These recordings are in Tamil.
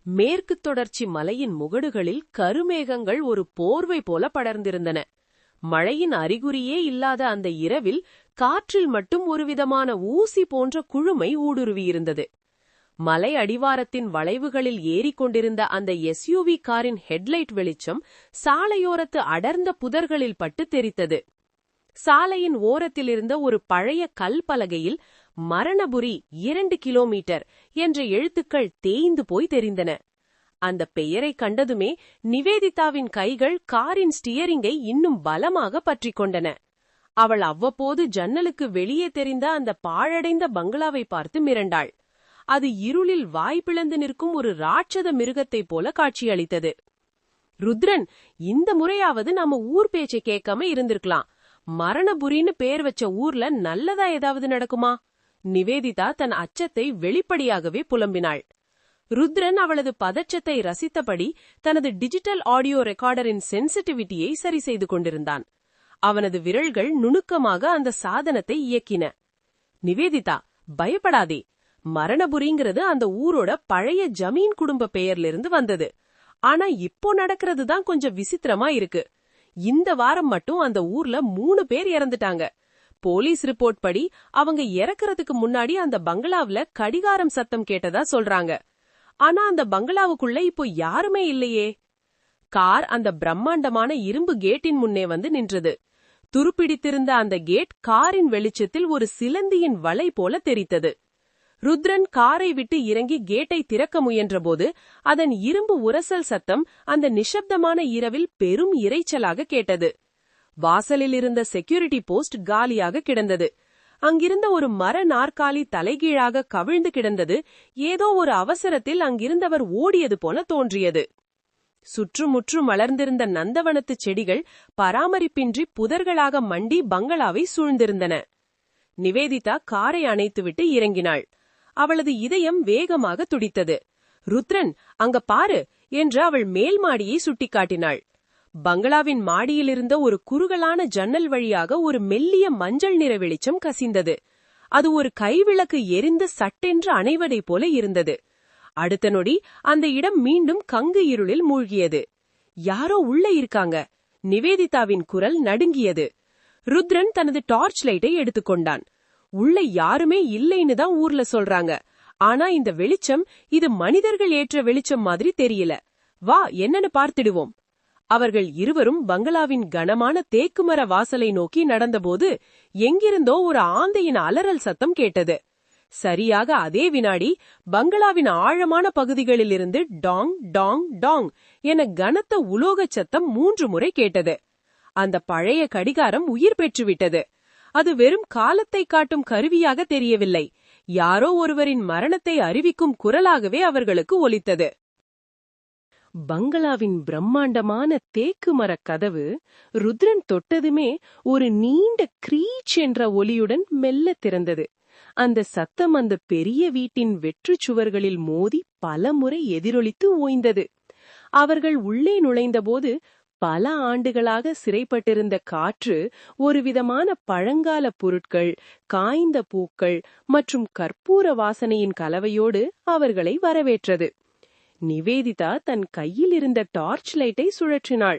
மேற்கு தொடர்ச்சி மலையின் முகடுகளில் கருமேகங்கள் ஒரு போர்வை போல படர்ந்திருந்தன. மழையின் அறிகுறியே இல்லாத அந்த இரவில் காற்றில் மட்டும் ஒருவிதமான ஊசி போன்ற குழுமை ஊடுருவியிருந்தது. மலை அடிவாரத்தின் வளைவுகளில் ஏறிக்கொண்டிருந்த அந்த எஸ்யூவி காரின் ஹெட்லைட் வெளிச்சம் சாலையோரத்து அடர்ந்த புதர்களில் பட்டு தெரித்தது. சாலையின் ஓரத்திலிருந்த ஒரு பழைய கல் பலகையில் மரணபுரி 2 கிலோமீட்டர் என்ற எழுத்துக்கள் தேய்ந்து போய் தெரிந்தன. அந்த பெயரை கண்டதுமே நிவேதிதாவின் கைகள் காரின் ஸ்டியரிங்கை இன்னும் பலமாக பற்றிக் கொண்டன. அவள் அவ்வப்போது ஜன்னலுக்கு வெளியே தெரிந்த அந்த பாழடைந்த பங்களாவை பார்த்து மிரண்டாள். அது இருளில் வாய்ப்பிழந்து நிற்கும் ஒரு ராட்சத மிருகத்தைப் போல காட்சியளித்தது. ருத்ரன், இந்த முறையாவது நம்ம ஊர் பேச்சை கேட்காம இருந்திருக்கலாம். மரணபுரின்னு பேர் வச்ச ஊர்ல நல்லதா ஏதாவது நடக்குமா? நிவேதிதா தன் அச்சத்தை வெளிப்படையாகவே புலம்பினாள். ருத்ரன் அவளது பதற்றத்தை ரசித்தபடி தனது டிஜிட்டல் ஆடியோ ரெக்கார்டரின் சென்சிட்டிவிட்டியை சரி செய்து கொண்டிருந்தான். அவனது விரல்கள் நுணுக்கமாக அந்த சாதனத்தை இயக்கின. நிவேதிதா, பயப்படாதே. மரணபுரிங்கிறது அந்த ஊரோட பழைய ஜமீன் குடும்ப பெயர்லிருந்து வந்தது. ஆனா இப்போ நடக்கிறது தான் கொஞ்சம் விசித்திரமா இருக்கு. இந்த வாரம் மட்டும் அந்த ஊர்ல 3 பேர் இறந்துட்டாங்க. போலீஸ் ரிப்போர்ட் படி அவங்க இறக்குறதுக்கு முன்னாடி அந்த பங்களாவுல கடிகாரம் சத்தம் கேட்டதா சொல்றாங்க. ஆனா அந்த பங்களாவுக்குள்ள இப்போ யாருமே இல்லையே. கார் அந்த பிரம்மாண்டமான இரும்பு கேட்டின் முன்னே வந்து நின்றது. துருப்பிடித்திருந்த அந்த கேட் காரின் வெளிச்சத்தில் ஒரு சிலந்தியின் வலை போல தெரித்தது. ருத்ரன் காரை விட்டு இறங்கி கேட்டை திறக்க முயன்றபோது அதன் இரும்பு உரசல் சத்தம் அந்த நிசப்தமான இரவில் பெரும் இரைச்சலாக கேட்டது. வாசலில் இருந்த செக்யூரிட்டி போஸ்ட் காலியாக கிடந்தது. அங்கிருந்த ஒரு மர நாற்காலி தலைகீழாக கவிழ்ந்து கிடந்தது. ஏதோ ஒரு அவசரத்தில் அங்கிருந்தவர் ஓடியது போல தோன்றியது. சுற்றுமுற்றும் மலர்ந்திருந்த நந்தவனத்து செடிகள் பராமரிப்பின்றி புதர்களாக மண்டி பங்களாவை சூழ்ந்திருந்தன. நிவேதிதா காரை அணைத்துவிட்டு இறங்கினாள். அவளது இதயம் வேகமாக துடித்தது. ருத்ரன், அங்க பாரு என்று அவள் மேல் மாடியை சுட்டிக்காட்டினாள். பங்களாவின் மாடியிலிருந்த ஒரு குறுகலான ஜன்னல் வழியாக ஒரு மெல்லிய மஞ்சள் நிற வெளிச்சம் கசிந்தது. அது ஒரு கைவிளக்கு எரிந்து சட்டென்று அணைவதை போல இருந்தது. அடுத்த நொடி அந்த இடம் மீண்டும் கங்கு இருளில் மூழ்கியது. யாரோ உள்ள இருக்காங்க. நிவேதிதாவின் குரல் நடுங்கியது. ருத்ரன் தனது டார்ச் லைட்டை எடுத்துக்கொண்டான். உள்ள யாருமே இல்லைன்னு தான் ஊர்ல சொல்றாங்க. ஆனா இந்த வெளிச்சம், இது மனிதர்கள் ஏற்ற வெளிச்சம் மாதிரி தெரியல. வா, என்னன்னு பார்த்திடுவோம். அவர்கள் இருவரும் பங்களாவின் கனமான தேக்குமர வாசலை நோக்கி நடந்தபோது எங்கிருந்தோ ஒரு ஆந்தையின் அலறல் சத்தம் கேட்டது. சரியாக அதே வினாடி பங்களாவின் ஆழமான பகுதிகளிலிருந்து டாங் டாங் டாங் என கனத்த உலோகச் சத்தம் 3 முறை கேட்டது. அந்த பழைய கடிகாரம் உயிர் பெற்றுவிட்டது. அது வெறும் காலத்தை காட்டும் கருவியாக தெரியவில்லை. யாரோ ஒருவரின் மரணத்தை அறிவிக்கும் குரலாகவே அவர்களுக்கு ஒலித்தது. பங்களாவின் பிரம்மாண்டமான தேக்கு மரக் கதவு ருத்ரன் தொட்டதுமே ஒரு நீண்ட கிரீச் என்ற ஒலியுடன் மெல்ல திறந்தது. அந்த சத்தம் அந்த பெரிய வீட்டின் வெற்றுச் சுவர்களில் மோதி பல முறை எதிரொலித்து ஓய்ந்தது. அவர்கள் உள்ளே நுழைந்தபோது பல ஆண்டுகளாக சிறைப்பட்டிருந்த காற்று ஒருவிதமான பழங்கால பொருட்கள், காய்ந்த பூக்கள் மற்றும் கற்பூர வாசனையின் கலவையோடு அவர்களை வரவேற்றது. நிவேதிதா தன் கையில் இருந்த டார்ச் லைட்டை சுழற்றினாள்.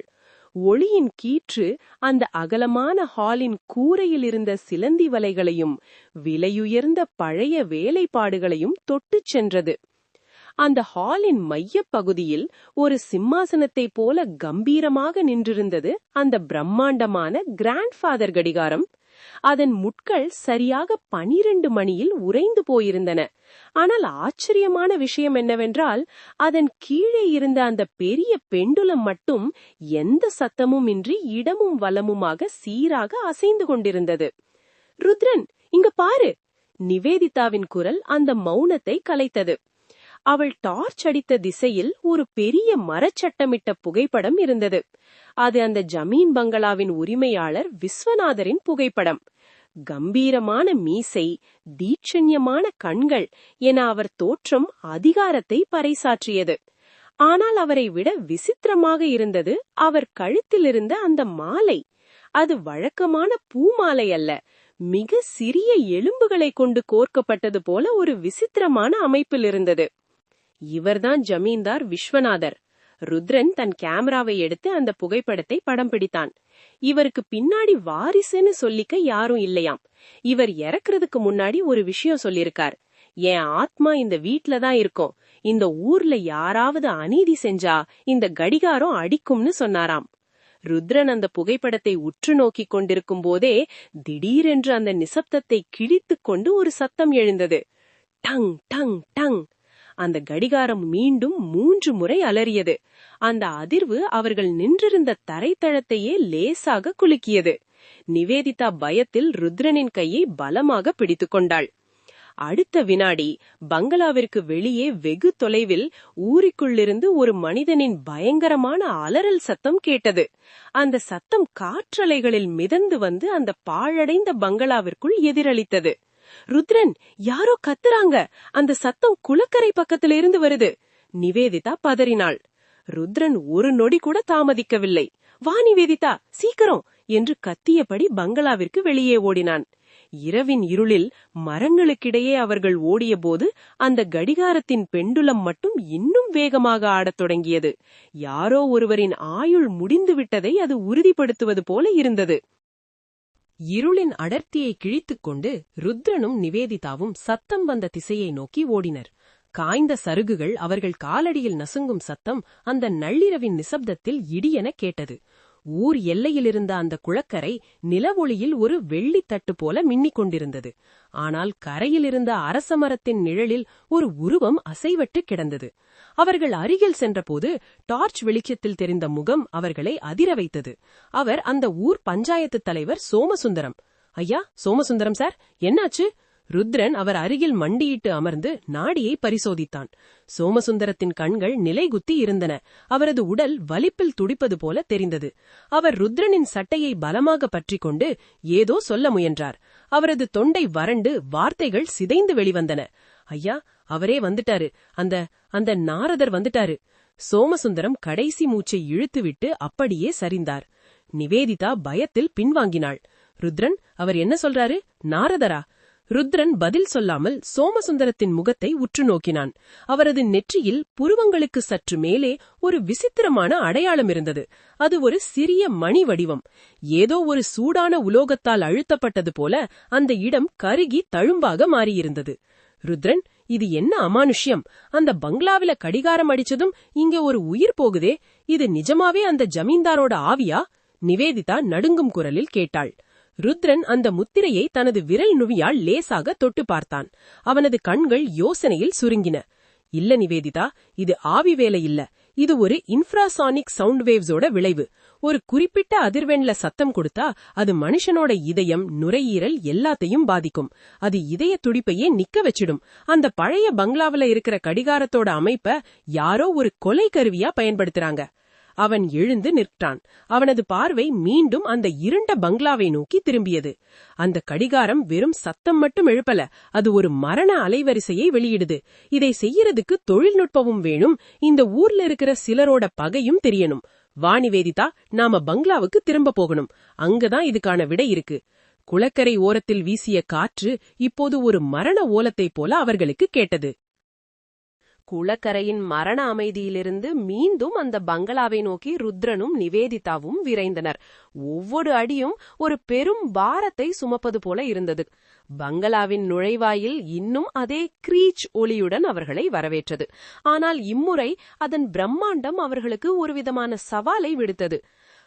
ஒளியின் கீற்று அந்த அகலமான ஹாலின் கூரையில் இருந்த சிலந்தி வலைகளையும் விலையுயர்ந்த பழைய வேலைப்பாடுகளையும் தொட்டுச் சென்றது. அந்த ஹாலின் மையப் பகுதியில் ஒரு சிம்மாசனத்தைப் போல கம்பீரமாக நின்றிருந்தது அந்த பிரம்மாண்டமான கிராண்ட்ஃபாதர் கடிகாரம். அதன் முட்கள் சரியாக 12 மணியில் உறைந்து போயிருந்தன. ஆனால் ஆச்சரியமான விஷயம் என்னவென்றால், அதன் கீழே இருந்த அந்த பெரிய பெண்டுலம் மட்டும் எந்த சத்தமும் இன்றி இடமும் வலமுமாக சீராக அசைந்து கொண்டிருந்தது. ருத்ரன், இங்க பாரு. நிவேதிதாவின் குரல் அந்த மௌனத்தை கலைத்தது. அவள் டார்ச் அடித்த திசையில் ஒரு பெரிய மரச்சட்டமிட்ட புகைப்படம் இருந்தது. அது அந்த ஜமீன் பங்களாவின் உரிமையாளர் விஸ்வநாதரின் புகைப்படம். கம்பீரமான மீசை, தீட்சண்யமான கண்கள் என அவர் தோற்றம் அதிகாரத்தை பறைசாற்றியது. ஆனால் அவரை விட விசித்திரமாக இருந்தது அவர் கழுத்திலிருந்த அந்த மாலை. அது வழக்கமான பூமாலை அல்ல, மிக சிறிய எலும்புகளை கொண்டு கோர்க்கப்பட்டது போல ஒரு விசித்திரமான அமைப்பில் இருந்தது. இவர்தான் ஜமீன்தார் விஸ்வநாதர். ருத்ரன் தன் கேமராவை எடுத்து அந்த புகைப்படத்தை படம் பிடித்தான். இவருக்கு பின்னாடி வாரிசுன்னு சொல்லிக்க யாரும் இல்லையாம். இவர் இறக்குறதுக்கு முன்னாடி ஒரு விஷயம் சொல்லிருக்கார். என் ஆத்மா இந்த வீட்லதான் இருக்கும். இந்த ஊர்ல யாராவது அநீதி செஞ்சா இந்த கடிகாரம் அடிக்கும்னு சொன்னாராம். ருத்ரன் அந்த புகைப்படத்தை உற்று நோக்கிக் கொண்டிருக்கும் போதே திடீரென்று அந்த நிசப்தத்தை கிழித்துக் கொண்டு ஒரு சத்தம் எழுந்தது. Tongue tongue tongue. அந்த கடிகாரம் மீண்டும் 3 முறை அலறியது. அந்த அதிர்வு அவர்கள் நின்றிருந்த தரைத்தளத்தையே லேசாக குலுக்கியது. நிவேதிதா பயத்தில் ருத்ரனின் கையை பலமாக பிடித்துக் கொண்டாள். அடுத்த வினாடி பங்களாவிற்கு வெளியே வெகு தொலைவில் ஊருக்குள்ளிருந்து ஒரு மனிதனின் பயங்கரமான அலறல் சத்தம் கேட்டது. அந்த சத்தம் காற்றலைகளில் மிதந்து வந்து அந்த பாழடைந்த பங்களாவிற்குள் எதிரொலித்தது. ருத்ரன், யாரோ கத்துறாங்க, அந்த சத்தம் குளக்கரை பக்கத்துல இருந்து வருது. நிவேதிதா பதறினாள். ருத்ரன் ஒரு நொடி கூட தாமதிக்கவில்லை. வா நிவேதிதா, சீக்கிரம் என்று கத்தியபடி பங்களாவிற்கு வெளியே ஓடினான். இரவின் இருளில் மரங்களுக்கிடையே அவர்கள் ஓடிய போது அந்த கடிகாரத்தின் பெண்டுலம் மட்டும் இன்னும் வேகமாக ஆடத் தொடங்கியது. யாரோ ஒருவரின் ஆயுள் முடிந்துவிட்டதை அது உறுதிப்படுத்துவது போல இருந்தது. இருளின் அடர்த்தியை கிழித்துக் கொண்டு ருத்ரனும் நிவேதிதாவும் சத்தம் வந்த திசையை நோக்கி ஓடினர். காய்ந்த சருகுகள் அவர்கள் காலடியில் நசுங்கும் சத்தம் அந்த நள்ளிரவின் நிசப்தத்தில் இடியென கேட்டது. ஊர் எல்லையிலிருந்த அந்த குளக்கரை நிலவொளியில் ஒரு வெள்ளித்தட்டு போல மின்னிக் கொண்டிருந்தது. ஆனால் கரையிலிருந்த அரசமரத்தின் நிழலில் ஒரு உருவம் அசைவட்டு கிடந்தது. அவர்கள் அருகில் சென்றபோது டார்ச் வெளிச்சத்தில் தெரிந்த முகம் அவர்களை அதிர வைத்தது. அவர் அந்த ஊர் பஞ்சாயத்து தலைவர் சோமசுந்தரம். ஐயா, சோமசுந்தரம் சார், என்னாச்சு? ருத்ரன் அவர் அருகில் மண்டியிட்டு அமர்ந்து நாடியை பரிசோதித்தான். சோமசுந்தரத்தின் கண்கள் நிலைகுத்தி இருந்தன. அவரது உடல் வலிப்பில் துடிப்பது போல தெரிந்தது. அவர் ருத்ரனின் சட்டையை பலமாக பற்றி கொண்டு ஏதோ சொல்ல முயன்றார். அவரது தொண்டை வறண்டு வார்த்தைகள் சிதைந்து வெளிவந்தன. ஐயா, அவரே வந்துட்டாரு, அந்த நாரதர் வந்துட்டாரு. சோமசுந்தரம் கடைசி மூச்சை இழுத்துவிட்டு அப்படியே சரிந்தார். நிவேதிதா பயத்தில் பின்வாங்கினாள். ருத்ரன், அவர் என்ன சொல்றாரு? நாரதரா? ருத்ரன் பதில் சொல்லாமல் சோமசுந்தரத்தின் முகத்தை உற்று நோக்கினான். அவரது நெற்றியில் புருவங்களுக்கு சற்று மேலே ஒரு விசித்திரமான அடையாளம் இருந்தது. அது ஒரு சிறிய மணி வடிவம். ஏதோ ஒரு சூடான உலோகத்தால் அழுத்தப்பட்டது போல அந்த இடம் கருகி தழும்பாக மாறியிருந்தது. ருத்ரன், இது என்ன அமானுஷ்யம்? அந்த பங்களாவில கடிகாரம் அடிச்சதும் இங்க ஒரு உயிர் போகுதே, இது நிஜமாவே அந்த ஜமீன்தாரோட ஆவியா? நிவேதிதா நடுங்கும் குரலில் கேட்டாள். ருத்ரன் அந்த முத்திரையை தனது விரல் நுவியால் லேசாக தொட்டு பார்த்தான். அவனது கண்கள் யோசனையில் சுருங்கின. இல்ல நிவேதிதா, இது ஆவி வேலை இல்ல. இது ஒரு இன்ஃப்ராசானிக் சவுண்ட் வேவ்ஸோட விளைவு. ஒரு குறிப்பிட்ட அதிர்வெண்ல சத்தம் கொடுத்தா அது மனுஷனோட இதயம், நுரையீரல் எல்லாத்தையும் பாதிக்கும். அது இதய துடிப்பையே நிக்க வச்சிடும். அந்த பழைய பங்களாவில இருக்கிற கடிகாரத்தோட அமைப்ப யாரோ ஒரு கொலை கருவியா பயன்படுத்துறாங்க. அவன் எழுந்து நிற்றான். அவனது பார்வை மீண்டும் அந்த இருண்ட பங்களாவை நோக்கி திரும்பியது. அந்த கடிகாரம் வெறும் சத்தம் மட்டும் எழுப்பல, அது ஒரு மரண அலைவரிசையை வெளியிடுது. இதை செய்யறதுக்கு தொழில்நுட்பமும் வேணும். இந்த ஊர்ல இருக்கிற சிலரோட பகையும் தெரியணும். வா நிவேதிதா, நாம பங்களாவுக்கு திரும்ப போகணும். அங்கதான் இதுக்கான விடை இருக்கு. குளக்கரை ஓரத்தில் வீசிய காற்று இப்போது ஒரு மரண ஓலத்தை போல அவர்களுக்கு கேட்டது. குளக்கரையின் மரண அமைதியிலிருந்து மீண்டும் அந்த பங்களாவை நோக்கி ருத்ரனும் நிவேதிதாவும் விரைந்தனர். ஒவ்வொரு அடியும் ஒரு பெரும் பாரத்தை சுமப்பது போல இருந்தது. பங்களாவின் நுழைவாயில் இன்னும் அதே கிரீச் ஒலியுடன் அவர்களை வரவேற்றது. ஆனால் இம்முறை அதன் பிரம்மாண்டம் அவர்களுக்கு ஒருவிதமான சவாலை விடுத்தது.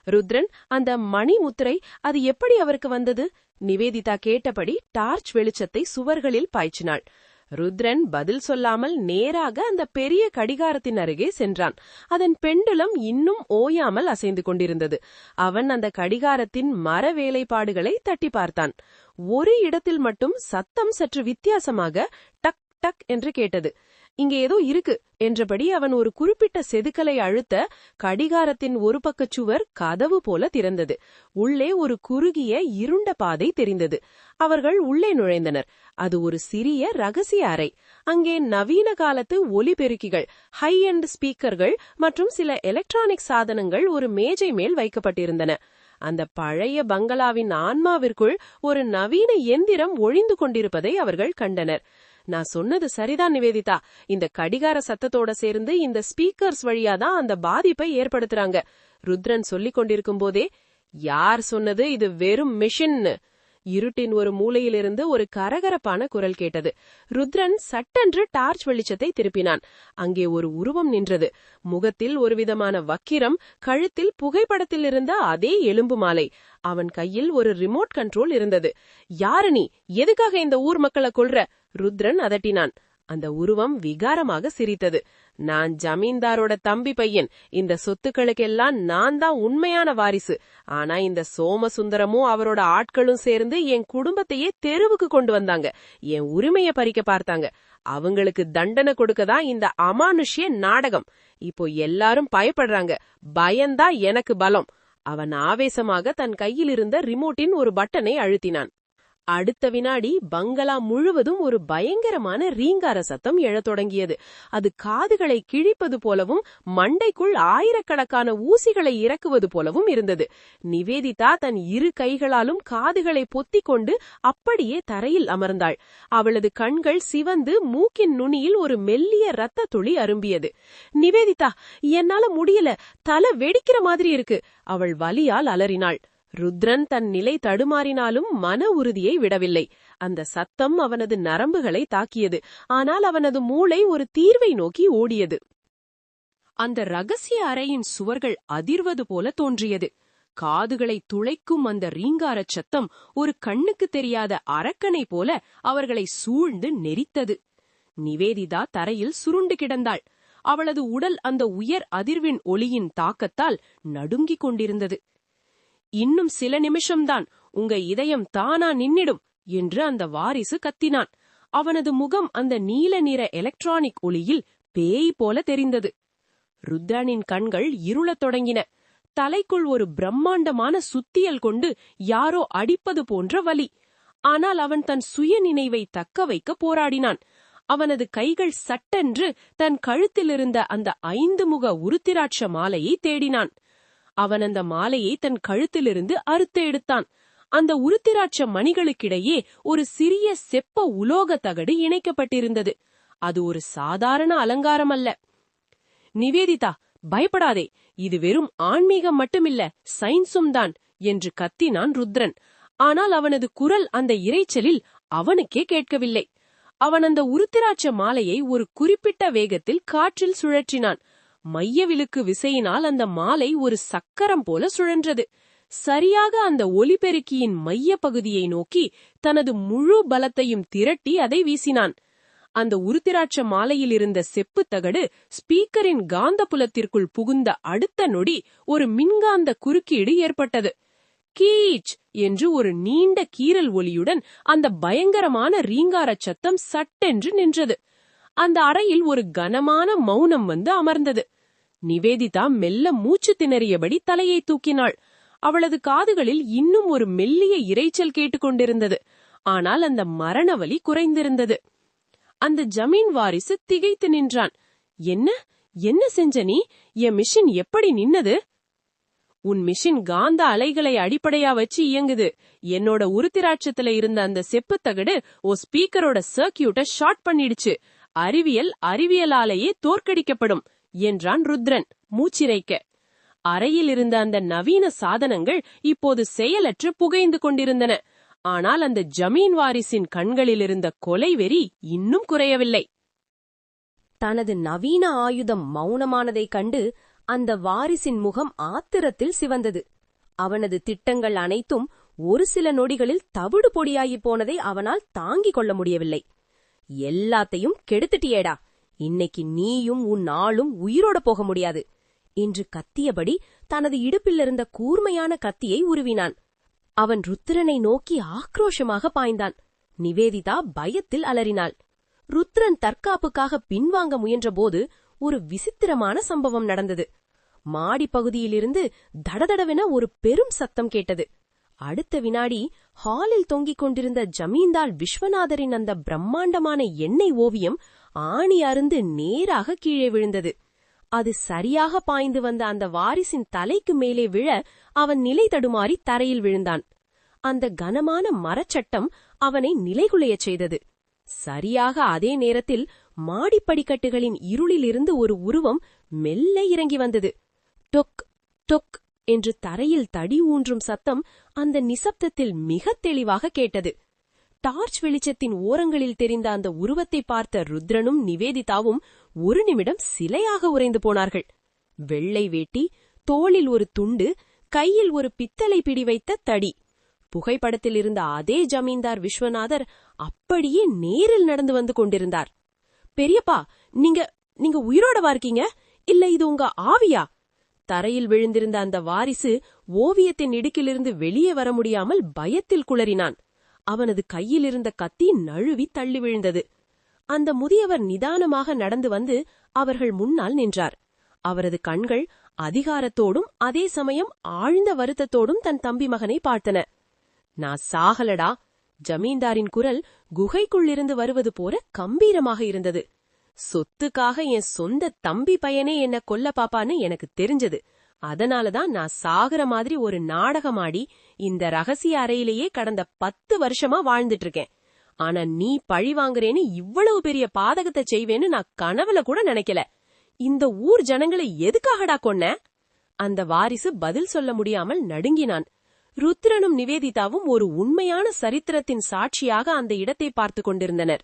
ருத்ரன், அந்த மணி முத்திரை, அது எப்படி அவருக்கு வந்தது? நிவேதிதா கேட்டபடி டார்ச் வெளிச்சத்தை சுவர்களில் பாய்ச்சினாள். ருத்ரன் பதில் சொல்லாமல் நேராக அந்த பெரிய கடிகாரத்தின் அருகே சென்றான். அதன் பெண்டுலம் இன்னும் ஓயாமல் அசைந்து கொண்டிருந்தது. அவன் அந்த கடிகாரத்தின் மர வேலைப்பாடுகளை தட்டி பார்த்தான். ஒரு இடத்தில் மட்டும் சத்தம் சற்று வித்தியாசமாக டக் டக் என்று கேட்டது. இங்க ஏதோ இருக்கு என்றபடி அவன் ஒரு குறிப்பிட்ட செதுக்கலை அழுத்த கடிகாரத்தின் ஒரு பக்கச் சுவர் கதவு போல திறந்தது. உள்ளே ஒரு குறுகிய இருண்ட பாதை தெரிந்தது. அவர்கள் உள்ளே நுழைந்தனர். அது ஒரு சிறிய ரகசிய அறை. அங்கே நவீன காலத்து ஒலிபெருக்கிகள், ஹை எண்ட் ஸ்பீக்கர்கள் மற்றும் சில எலக்ட்ரானிக் சாதனங்கள் ஒரு மேஜை மேல் வைக்கப்பட்டிருந்தன. அந்த பழைய பங்களாவின் ஆன்மாவிற்குள் ஒரு நவீன எந்திரம் ஒழிந்து கொண்டிருப்பதை அவர்கள் கண்டனர். நான் சொன்னது சரிதான் நிவேதிதா. இந்த கடிகார சத்தத்தோட சேர்ந்து இந்த ஸ்பீக்கர்ஸ் வழியாதான் அந்த பாதிப்பை ஏற்படுத்துறாங்க. ருத்ரன் சொல்லிக் கொண்டிருக்கும் போதே, யார் சொன்னது இது வெறும் மிஷின்னு? இருட்டின் ஒரு மூலையிலிருந்து ஒரு கரகரப்பான குரல் கேட்டது. ருத்ரன் சட்டென்று டார்ச் வெளிச்சத்தை திருப்பினான். அங்கே ஒரு உருவம் நின்றது. முகத்தில் ஒருவிதமான வக்கிரம், கழுத்தில் புகைப்படத்தில் இருந்த அதே எலும்பு மாலை. அவன் கையில் ஒரு ரிமோட் கண்ட்ரோல் இருந்தது. யாரு நீ? எதுக்காக இந்த ஊர் மக்களை கொல்ற? ருத்ரன் அதட்டினான். அந்த உருவம் விகாரமாக சிரித்தது. நான் ஜமீன்தாரோட தம்பி பையன். இந்த சொத்துக்களுக்கெல்லாம் நான் தான் உண்மையான வாரிசு. ஆனா இந்த சோமசுந்தரமும் அவரோட ஆட்களும் சேர்ந்து என் குடும்பத்தையே தெருவுக்கு கொண்டு வந்தாங்க. என் உரிமைய பறிக்க பார்த்தாங்க. அவங்களுக்கு தண்டனை கொடுக்கதான் இந்த அமானுஷ்ய நாடகம். இப்போ எல்லாரும் பயப்படுறாங்க. பயம்தான் எனக்கு பலம். அவன் ஆவேசமாக தன் கையில் இருந்த ரிமோட்டின் ஒரு பட்டனை அழுத்தினான். அடுத்த வினாடி பங்களா முழுவதும் ஒரு பயங்கரமான ரீங்கார சத்தம் எழத் தொடங்கியது. அது காதுகளை கிழிப்பது போலவும் மண்டைக்குள் ஆயிரக்கணக்கான ஊசிகளை இறக்குவது போலவும் இருந்தது. நிவேதிதா தன் இரு கைகளாலும் காதுகளை பொத்திக் கொண்டு அப்படியே தரையில் அமர்ந்தாள். அவளது கண்கள் சிவந்து மூக்கின் நுனியில் ஒரு மெல்லிய இரத்த துளி அரும்பியது. நிவேதிதா, என்னால முடியல, தலை வெடிக்கிற மாதிரி இருக்கு. அவள் வலியால் அலறினாள். ருத்ரன் தன் நிலை தடுமாறினாலும் மன உறுதியை விடவில்லை. அந்த சத்தம் அவனது நரம்புகளை தாக்கியது. ஆனால் அவனது மூளை ஒரு தீர்வை நோக்கி ஓடியது. அந்த ரகசிய அறையின் சுவர்கள் அதிர்வது போல தோன்றியது. காதுகளை துளைக்கும் அந்த ரீங்காரச் சத்தம் ஒரு கண்ணுக்கு தெரியாத அரக்கனை போல அவர்களை சூழ்ந்து நெரித்தது. நிவேதிதா தரையில் சுருண்டு கிடந்தாள். அவளது உடல் அந்த உயர் அதிர்வின் ஒளியின் தாக்கத்தால் நடுங்கிக் கொண்டிருந்தது. இன்னும் சில நிமிஷம்தான், உங்க இதயம் தானா நின்னிடும் என்று அந்த வாரிசு கத்தினான். அவனது முகம் அந்த நீல நிற எலக்ட்ரானிக் ஒளியில் பேய் போல தெரிந்தது. ருத்ரனின் கண்கள் இருளத் தொடங்கின. தலைக்குள் ஒரு பிரம்மாண்டமான சுத்தியல் கொண்டு யாரோ அடிப்பது போன்ற வலி. ஆனால் அவன் தன் சுய நினைவை தக்க வைக்க போராடினான். அவனது கைகள் சட்டென்று தன் கழுத்திலிருந்த அந்த 5 முக உருத்திராட்ச மாலையை தேடினான். அவன் அந்த மாலையை தன் கழுத்திலிருந்து அறுத்து எடுத்தான். அந்த உருத்திராட்ச மணிகளுக்கிடையே ஒரு சிறிய செப்ப உலோக தகடு இணைக்கப்பட்டிருந்தது. அது ஒரு சாதாரண அலங்காரம் அல்ல. நிவேதிதா, பயப்படாதே, இது வெறும் ஆன்மீகம் மட்டுமில்ல, சயின்ஸும் தான் என்று கத்தினான் ருத்ரன். ஆனால் அவனது குரல் அந்த இரைச்சலில் அவனுக்கே கேட்கவில்லை. அவன் அந்த உருத்திராட்ச மாலையை ஒரு குறிப்பிட்ட வேகத்தில் காற்றில் சுழற்றினான். மையவிலுக்கு விசையினால் அந்த மாலை ஒரு சக்கரம் போல சுழன்றது. சரியாக அந்த ஒலிபெருக்கியின் மைய பகுதியை நோக்கி தனது முழு பலத்தையும் திரட்டி அதை வீசினான். அந்த உருத்திராட்ச மாலையில் இருந்த செப்பு தகடு ஸ்பீக்கரின் காந்த புலத்திற்குள் புகுந்த அடுத்த நொடி ஒரு மின்காந்த குறுக்கீடு ஏற்பட்டது. கீச் என்று ஒரு நீண்ட கீறல் ஒலியுடன் அந்த பயங்கரமான ரீங்கார சத்தம் சட்டென்று நின்றது. அந்த அறையில் ஒரு கனமான மௌனம் வந்து அமர்ந்தது. நிவேதிதா மெல்ல மூச்சு திணறியபடி தலையை தூக்கினாள். அவளது காதுகளில் இன்னும் ஒரு மெல்லிய இரைச்சல் கேட்டுக்கொண்டிருந்தது. ஆனால் அந்த மரண வலி குறைந்திருந்தது. அந்த ஜமீன் வாரிசு திகைத்து நின்றான். என்ன என்ன செஞ்ச நீ? என் மிஷின் எப்படி நின்னது? உன் மிஷின் காந்த அலைகளை அடிப்படையா வச்சு இயங்குது. என்னோட உருத்திராட்சத்துல இருந்த அந்த செப்பு தகடு ஸ்பீக்கரோட சர்க்கியூட்டை ஷார்ட் பண்ணிடுச்சு. அறிவியலாலேயே தோற்கடிக்கப்படும் என்றான் ருத்ரன் மூச்சிரைக்க. அறையில் இருந்த அந்த நவீன சாதனங்கள் இப்போது செயலற்று புகைந்து கொண்டிருந்தன. ஆனால் அந்த ஜமீன் வாரிசின் கண்களில் இருந்த கொலை வெறி இன்னும் குறையவில்லை. தனது நவீன ஆயுதம் மௌனமானதைக் கண்டு அந்த வாரிசின் முகம் ஆத்திரத்தில் சிவந்தது. அவனது திட்டங்கள் அனைத்தும் ஒரு சில நொடிகளில் தவிடு பொடியாகி போனதை அவனால் தாங்கிக் கொள்ள முடியவில்லை. எல்லாத்தையும் கெடுத்துட்டியேடா, இன்னைக்கு நீயும் உன் ஆளும் உயிரோட போக முடியாது என்று கத்தியபடி தனது இடுப்பிலிருந்த கூர்மையான கத்தியை உருவினான். அவன் ருத்ரனை நோக்கி ஆக்ரோஷமாக பாய்ந்தான். நிவேதிதா பயத்தில் அலறினாள். ருத்ரன் தற்காப்புக்காக பின்வாங்க முயன்றபோது ஒரு விசித்திரமான சம்பவம் நடந்தது. மாடிப்பகுதியிலிருந்து தடதடவென ஒரு பெரும் சத்தம் கேட்டது. அடுத்த வினாடி ஹாலில் தொங்கிக் கொண்டிருந்த ஜமீன்தார் விஸ்வநாதரின் அந்த பிரம்மாண்டமான எண்ணெய் ஓவியம் ஆணி அருந்து நேராக கீழே விழுந்தது. அது சரியாக பாய்ந்து வந்த அந்த வாரிசின் தலைக்கு மேலே விழ அவன் நிலை தடுமாறி தரையில் விழுந்தான். அந்த கனமான மரச்சட்டம் அவனை நிலைகுலையச் செய்தது. சரியாக அதே நேரத்தில் மாடிப்படிக்கட்டுகளின் இருளிலிருந்து ஒரு உருவம் மெல்ல இறங்கி வந்தது. டொக் டொக் என்று தரையில் தடி ஊன்றும் சத்தம் அந்த நிசப்தத்தில் மிகத் தெளிவாக கேட்டது. டார்ச் வெளிச்சத்தின் ஓரங்களில் தெரிந்த அந்த உருவத்தை பார்த்த ருத்ரனும் நிவேதிதாவும் ஒரு நிமிடம் சிலையாக உறைந்து போனார்கள். வெள்ளை வேட்டி, தோளில் ஒரு துண்டு, கையில் ஒரு பித்தளை பிடி வைத்த தடி. புகைப்படத்தில் இருந்த அதே ஜமீன்தார் விஸ்வநாதர் அப்படியே நேரில் நடந்து வந்து கொண்டிருந்தார். பெரியப்பா, நீங்க உயிரோடவா இருக்கீங்க? இல்ல இது உங்க ஆவியா? தரையில் விழுந்திருந்த அந்த வாரிசு ஓவியத்தின் இடுக்கிலிருந்து வெளியே வர முடியாமல் பயத்தில் குளறினான். அவனது கையிலிருந்த கத்தி நழுவி தள்ளி விழுந்தது. அந்த முதியவர் நிதானமாக நடந்து வந்து அவர்கள் முன்னால் நின்றார். அவரது கண்கள் அதிகாரத்தோடும் அதே சமயம் ஆழ்ந்த வருத்தத்தோடும் தன் தம்பி மகனை பார்த்தன. நான் சாகலடா. ஜமீன்தாரின் குரல் குகைக்குள்ளிருந்து வருவது போல கம்பீரமாக இருந்தது. சொத்துக்காக என் சொந்த தம்பி பையனே என்ன கொல்ல பாப்பான்னு எனக்கு தெரிஞ்சது. அதனாலதான் நான் சாகுற மாதிரி ஒரு நாடகமாடி இந்த ரகசிய அறையிலேயே கடந்த 10 வருஷமா வாழ்ந்துட்டு இருக்கேன். ஆனா நீ பழி வாங்குறேன்னு இவ்வளவு பெரிய பாதகத்தை செய்வேன்னு நான் கனவுல கூட நினைக்கல. இந்த ஊர் ஜனங்களை எதுக்காகடா கொன்ன? அந்த வாரிசு பதில் சொல்ல முடியாமல் நடுங்கினான். ருத்ரனும் நிவேதிதாவும் ஒரு உண்மையான சரித்திரத்தின் சாட்சியாக அந்த இடத்தை பார்த்து கொண்டிருந்தனர்.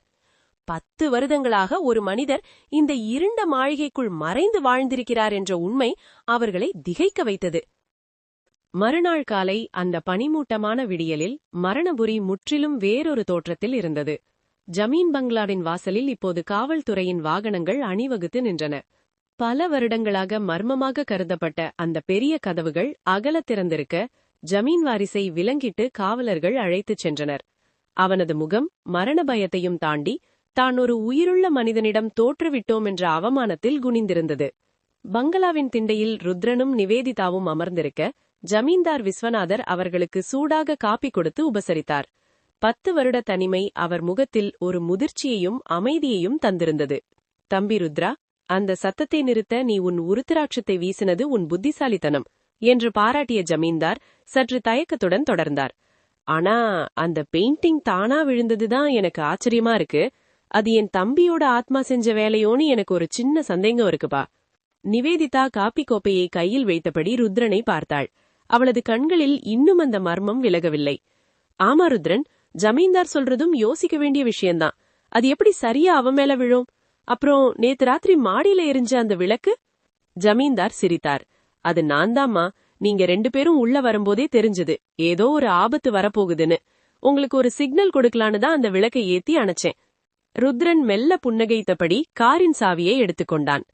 10 வருடங்களாக ஒரு மனிதர் இந்த இருண்ட மாளிகைக்குள் மறைந்து வாழ்ந்திருக்கிறார் என்ற உண்மை அவர்களை திகைக்க வைத்தது. மறுநாள் காலை அந்த பனிமூட்டமான விடியலில் மரணபுரி முற்றிலும் வேறொரு தோற்றத்தில் இருந்தது. ஜமீன் பங்களாவின் வாசலில் இப்போது காவல்துறையின் வாகனங்கள் அணிவகுத்து நின்றன. பல வருடங்களாக மர்மமாக கருதப்பட்ட அந்த பெரிய கதவுகள் அகல திறந்திருக்க ஜமீன் வாரிசை விலங்கிட்டு காவலர்கள் அழைத்துச் சென்றனர். அவனது முகம் மரண பயத்தையும் தாண்டி தான் ஒரு உயிருள்ள மனிதனிடம் தோற்றுவிட்டோம் என்ற அவமானத்தில் குனிந்திருந்தது. பங்களாவின் திண்டையில் ருத்ரனும் நிவேதிதாவும் அமர்ந்திருக்க ஜமீன்தார் விஸ்வநாதர் அவர்களுக்கு சூடாக காப்பி கொடுத்து உபசரித்தார். 10 வருட தனிமை அவர் முகத்தில் ஒரு முதிர்ச்சியையும் அமைதியையும் தந்திருந்தது. தம்பி ருத்ரா, அந்த சத்தத்தை நிறுத்த நீ உன் உருத்திராட்சத்தை வீசினது உன் புத்திசாலித்தனம் என்று பாராட்டிய ஜமீன்தார் சற்று தயக்கத்துடன் தொடர்ந்தார். ஆனா அந்த பெயிண்டிங் தானா விழுந்ததுதான் எனக்கு ஆச்சரியமா இருக்கு. அது என் தம்பியோட ஆத்மா செஞ்ச வேலையோன்னு எனக்கு ஒரு சின்ன சந்தேகம் இருக்குப்பா. நிவேதிதா காப்பி கோப்பையை கையில் வைத்தபடி ருத்ரனை பார்த்தாள். அவளது கண்களில் இன்னும் அந்த மர்மம் விலகவில்லை. ஆமா ருத்ரன், ஜமீன்தார் சொல்றதும் யோசிக்க வேண்டிய விஷயம்தான். அது எப்படி சரியா அவன் மேல விழும்? அப்புறம் நேத்து ராத்திரி மாடியில எரிஞ்ச அந்த விளக்கு? ஜமீன்தார் சிரித்தார். அது நான்தாம்மா. நீங்க 2 பேரும் உள்ள வரும்போதே தெரிஞ்சது ஏதோ ஒரு ஆபத்து வரப்போகுதுன்னு. உங்களுக்கு ஒரு சிக்னல் கொடுக்கலான்னு தான் அந்த விளக்கை ஏத்தி அணைச்சேன். ருத்ரன் மெல்ல புன்னகைத்தபடி காரின் சாவியை எடுத்துக்கொண்டான்.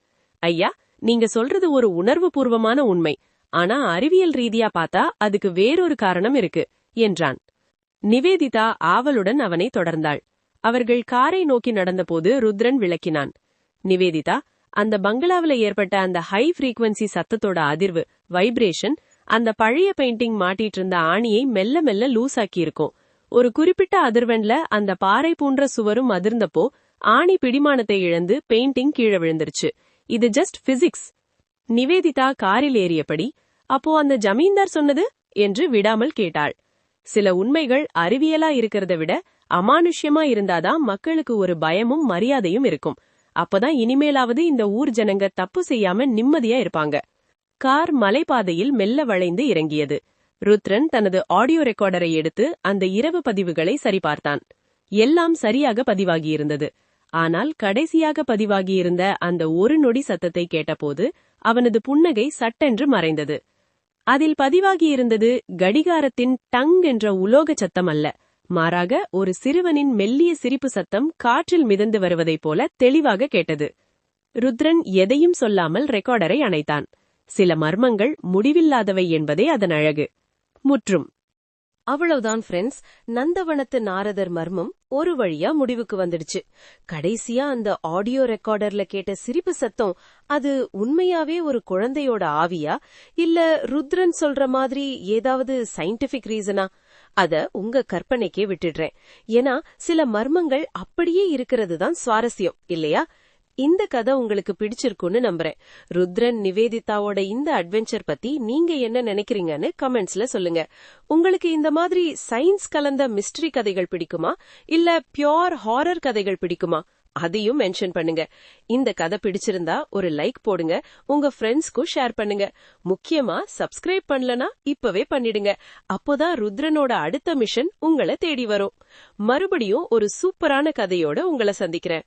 ஐயா, நீங்க சொல்றது ஒரு உணர்வு பூர்வமான உண்மை. ஆனா அறிவியல் ரீதியா பார்த்தா அதுக்கு வேறொரு காரணம் இருக்கு என்றான். நிவேதிதா ஆவலுடன் அவனை தொடர்ந்தாள். அவர்கள் காரை நோக்கி நடந்தபோது ருத்ரன் விளக்கினான். நிவேதிதா, அந்த பங்களாவில ஏற்பட்ட அந்த ஹை ஃப்ரீக்வன்சி சத்தத்தோட அதிர்வு, வைப்ரேஷன், அந்த பழைய பெயிண்டிங் மாட்டிட்டு இருந்த ஆணியை மெல்ல மெல்ல லூஸ் ஆக்கி இருக்கும். ஒரு குறிப்பிட்ட அதிர்வெண்ல அந்த பாறை போன்ற சுவரும் அதிர்ந்தப்போ ஆணி பிடிமானத்தை இழந்து பெயிண்டிங் கீழே விழுந்துருச்சு. இது ஜஸ்ட் பிசிக்ஸ். நிவேதிதா காரில் ஏறியபடி, அப்போ அந்த ஜமீன்தார் சொன்னது என்று விடாமல் கேட்டாள். சில உண்மைகள் அறிவியலா இருக்கிறத விட அமானுஷ்யமா இருந்தாதான் மக்களுக்கு ஒரு பயமும் மரியாதையும் இருக்கும். அப்பதான் இனிமேலாவது இந்த ஊர் ஜனங்க தப்பு செய்யாம நிம்மதியா இருப்பாங்க. கார் மலைப்பாதையில் மெல்ல வளைந்து இறங்கியது. ருத்ரன் தனது ஆடியோ ரெக்கார்டரை எடுத்து அந்த இரவு பதிவுகளை சரிபார்த்தான். எல்லாம் சரியாக பதிவாகியிருந்தது. ஆனால் கடைசியாக பதிவாகியிருந்த அந்த ஒரு நொடி சத்தத்தை கேட்டபோது அவனது புன்னகை சட்டென்று மறைந்தது. அதில் பதிவாகியிருந்தது கடிகாரத்தின் டங் என்ற உலோக சத்தம் அல்ல, மாறாக ஒரு சிறுவனின் மெல்லிய சிரிப்பு சத்தம் காற்றில் மிதந்து வருவதைப் போல தெளிவாக கேட்டது. ருத்ரன் எதையும் சொல்லாமல் ரெக்கார்டரை அணைத்தான். சில மர்மங்கள் முடிவில்லாதவை என்பதே அதன் அழகு. முற்றும். அவ்வளவுதான் ஃப்ரெண்ட்ஸ். நந்தவனத்து நாரதர் மர்மம் ஒரு வழியா முடிவுக்கு வந்துடுச்சு. கடைசியா அந்த ஆடியோ ரெக்கார்டர்ல கேட்ட சிரிப்பு சத்தம், அது உண்மையாவே ஒரு குழந்தையோட ஆவியா, இல்ல ருத்ரன் சொல்ற மாதிரி ஏதாவது சயின்டிபிக் ரீசனா? அத உங்க கற்பனைக்கே விட்டுடுறேன். ஏன்னா சில மர்மங்கள் அப்படியே இருக்கிறது தான் சுவாரஸ்யம் இல்லையா? இந்த கதை உங்களுக்கு பிடிச்சிருக்குன்னு நம்புறேன். ருத்ரன் நிவேதிதாவோட இந்த அட்வென்ச்சர் பத்தி நீங்க என்ன நினைக்கிறீங்கன்னு கமெண்ட்ஸ்ல சொல்லுங்க. உங்களுக்கு இந்த மாதிரி சயின்ஸ் கலந்த மிஸ்டரி கதைகள் பிடிக்குமா, இல்ல பியோர் ஹாரர் கதைகள் பிடிக்குமா? அதையும் மென்ஷன் பண்ணுங்க. இந்த கதை பிடிச்சிருந்தா ஒரு லைக் போடுங்க, உங்க ஃப்ரெண்ட்ஸ்க்கும் ஷேர் பண்ணுங்க. முக்கியமா சப்ஸ்கிரைப் பண்ணலனா இப்பவே பண்ணிடுங்க. அப்போதான் ருத்ரனோட அடுத்த மிஷன் உங்களை தேடி வரும். மறுபடியும் ஒரு சூப்பரான கதையோட உங்களை சந்திக்கிறேன்.